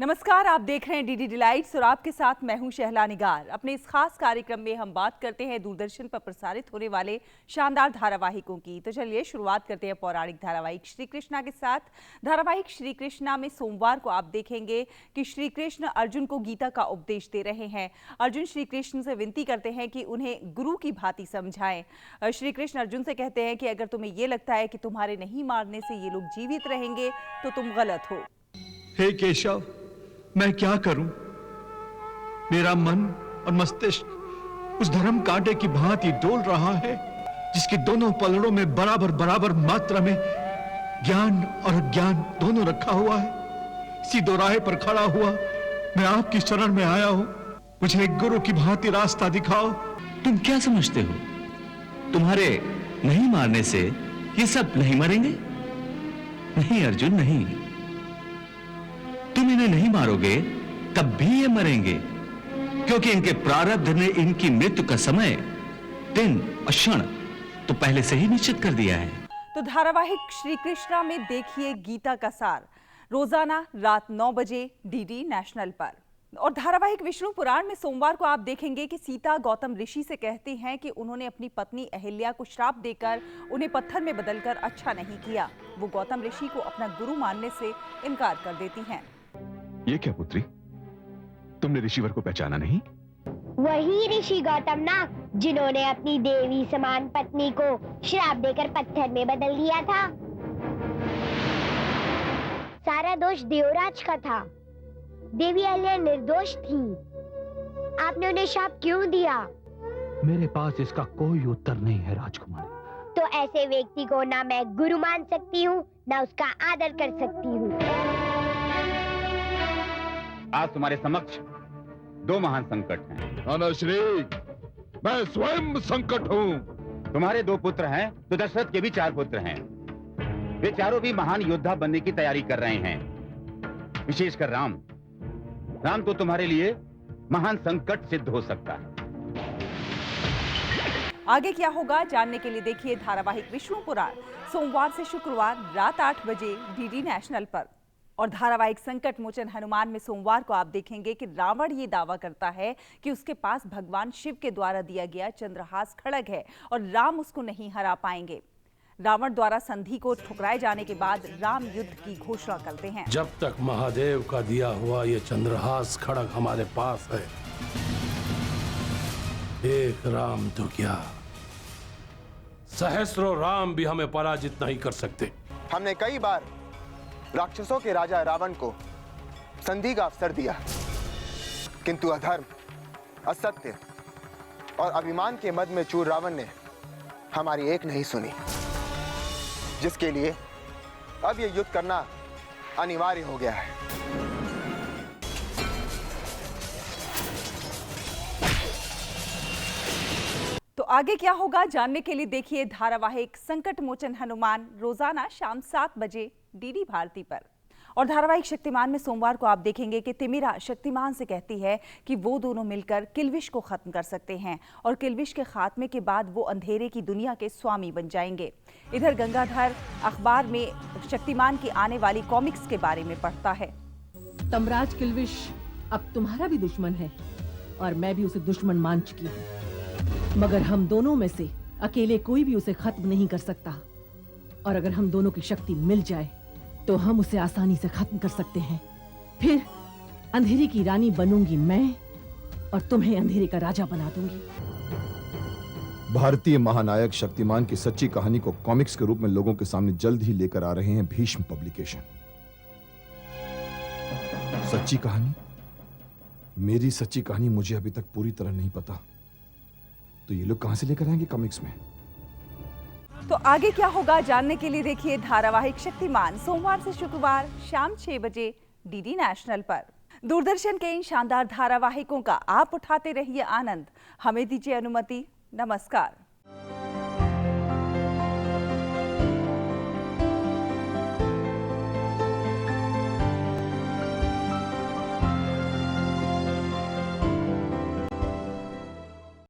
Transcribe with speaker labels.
Speaker 1: नमस्कार, आप देख रहे हैं डीडी डिलाइट्स और आपके साथ मैं हूं शहला निगार। अपने इस खास कार्यक्रम में हम बात करते हैं दूरदर्शन पर प्रसारित होने वाले शानदार धारावाहिकों की। तो चलिए शुरुआत करते हैं पौराणिक धारावाहिक श्री कृष्णा के साथ। धारावाहिक श्री कृष्णा में सोमवार को आप देखेंगे कि श्री कृष्ण अर्जुन को गीता का उपदेश दे रहे हैं। अर्जुन श्री कृष्ण से विनती करते हैं कि उन्हें गुरु की भांति समझाएं। श्री कृष्ण अर्जुन से कहते हैं कि अगर तुम्हें ये लगता है कि तुम्हारे नहीं मारने से ये लोग जीवित रहेंगे तो तुम गलत हो।
Speaker 2: हे केशव, मैं क्या करूं? मेरा मन और मस्तिष्क उस धर्म कांटे की भांति डोल रहा है जिसके दोनों पलड़ों में बराबर बराबर मात्रा में ज्ञान और अज्ञान दोनों रखा हुआ है। इसी दोराहे पर खड़ा हुआ मैं आपकी शरण में आया हूं। मुझे एक गुरु की भांति रास्ता दिखाओ।
Speaker 3: तुम क्या समझते हो? तुम्हारे नहीं मारने से ये सब नहीं मरेंगे? नहीं अर्जुन, नहीं। तुम इन्हें नहीं मारोगे तब भी ये मरेंगे, क्योंकि इनके प्रारब्ध ने इनकी मृत्यु का समय, दिन और क्षण तो पहले से ही निश्चित कर दिया है।
Speaker 1: तो धारावाहिक श्री कृष्णा में देखिए गीता का सार रोजाना रात 9 बजे डीडी नेशनल पर। और धारावाहिक विष्णु पुराण में सोमवार को आप देखेंगे कि सीता गौतम ऋषि से कहती हैं कि उन्होंने अपनी पत्नी अहिल्या को श्राप देकर उन्हें पत्थर में बदलकर अच्छा नहीं किया। वो गौतम ऋषि को अपना गुरु मानने से इनकार कर देती हैं।
Speaker 4: ये क्या पुत्री, तुमने ऋषिवर को पहचाना नहीं?
Speaker 5: वही ऋषि गौतम ना, जिन्होंने अपनी देवी समान पत्नी को श्राप देकर पत्थर में बदल दिया था। सारा दोष देवराज का था। देवी अहिल्या निर्दोष थी। आपने उन्हें शाप क्यों दिया?
Speaker 6: मेरे पास इसका कोई उत्तर नहीं है राजकुमारी।
Speaker 5: तो ऐसे व्यक्ति को ना मैं गुरु मान सकती हूँ, ना उसका आदर कर सकती हूँ।
Speaker 7: आज तुम्हारे समक्ष दो महान संकट हैं।
Speaker 4: अनश्री, मैं स्वयं संकट हूँ।
Speaker 7: तुम्हारे 2 पुत्र हैं तो दशरथ के भी 4 पुत्र हैं। वे चारों भी महान योद्धा बनने की तैयारी कर रहे हैं। विशेषकर राम तो तुम्हारे लिए महान संकट सिद्ध हो सकता है।
Speaker 1: आगे क्या होगा जानने के लिए देखिए धारावाहिक विष्णु पुराण सोमवार से शुक्रवार रात 8 बजे डीडी नेशनल पर। और धारावाहिक संकट मोचन हनुमान में सोमवार को आप देखेंगे कि रावण ये दावा करता है कि उसके पास भगवान शिव के द्वारा दिया गया चंद्रहास खड्ग है और राम उसको नहीं हरा पाएंगे। रावण द्वारा संधि को ठुकराए जाने के बाद राम युद्ध की घोषणा करते हैं।
Speaker 8: जब तक महादेव का दिया हुआ ये चंद्रहास खड्ग हमारे पास है, एक राम तो क्या, सहस्रों राम भी हमें पराजित नहीं कर सकते।
Speaker 9: हमने कई बार राक्षसों के राजा रावण को संधि का अवसर दिया, किंतु अधर्म, असत्य और अभिमान के मद में चूर रावण ने हमारी एक नहीं सुनी, जिसके लिए अब ये युद्ध करना अनिवार्य हो गया है।
Speaker 1: तो आगे क्या होगा जानने के लिए देखिए धारावाहिक संकट मोचन हनुमान रोजाना शाम 7 बजे डीडी भारती पर। और धारावाहिक शक्तिमान में सोमवार को आप देखेंगे कि तिमिरा शक्तिमान से कहती है कि वो दोनों मिलकर किल्विश को खत्म कर सकते हैं और किल्विश के खात्मे के बाद वो अंधेरे की दुनिया के स्वामी बन जाएंगे। इधर गंगाधर अखबार में शक्तिमान की आने वाली कॉमिक्स के बारे में पढ़ता है।
Speaker 10: तमराज किल्विश अब तुम्हारा भी दुश्मन है और मैं भी उसे दुश्मन मान चुकी हूँ, मगर हम दोनों में से अकेले कोई भी उसे खत्म नहीं कर सकता। और अगर हम दोनों की शक्ति मिल जाए तो हम उसे आसानी से खत्म कर सकते हैं। फिर अंधेरे की रानी बनूंगी मैं और तुम्हें अंधेरे का राजा बना दूंगी।
Speaker 4: भारतीय महानायक शक्तिमान की सच्ची कहानी को कॉमिक्स के रूप में लोगों के सामने जल्द ही लेकर आ रहे हैं भीष्म पब्लिकेशन। सच्ची कहानी, मेरी सच्ची कहानी मुझे अभी तक पूरी तरह नहीं पता, तो ये लोग कहां से लेकर आएंगे कॉमिक्स में?
Speaker 1: तो आगे क्या होगा जानने के लिए देखिए धारावाहिक शक्तिमान सोमवार से शुक्रवार शाम 6 बजे डीडी नेशनल पर। दूरदर्शन के इन शानदार धारावाहिकों का आप उठाते रहिए आनंद। हमें दीजिए अनुमति। नमस्कार।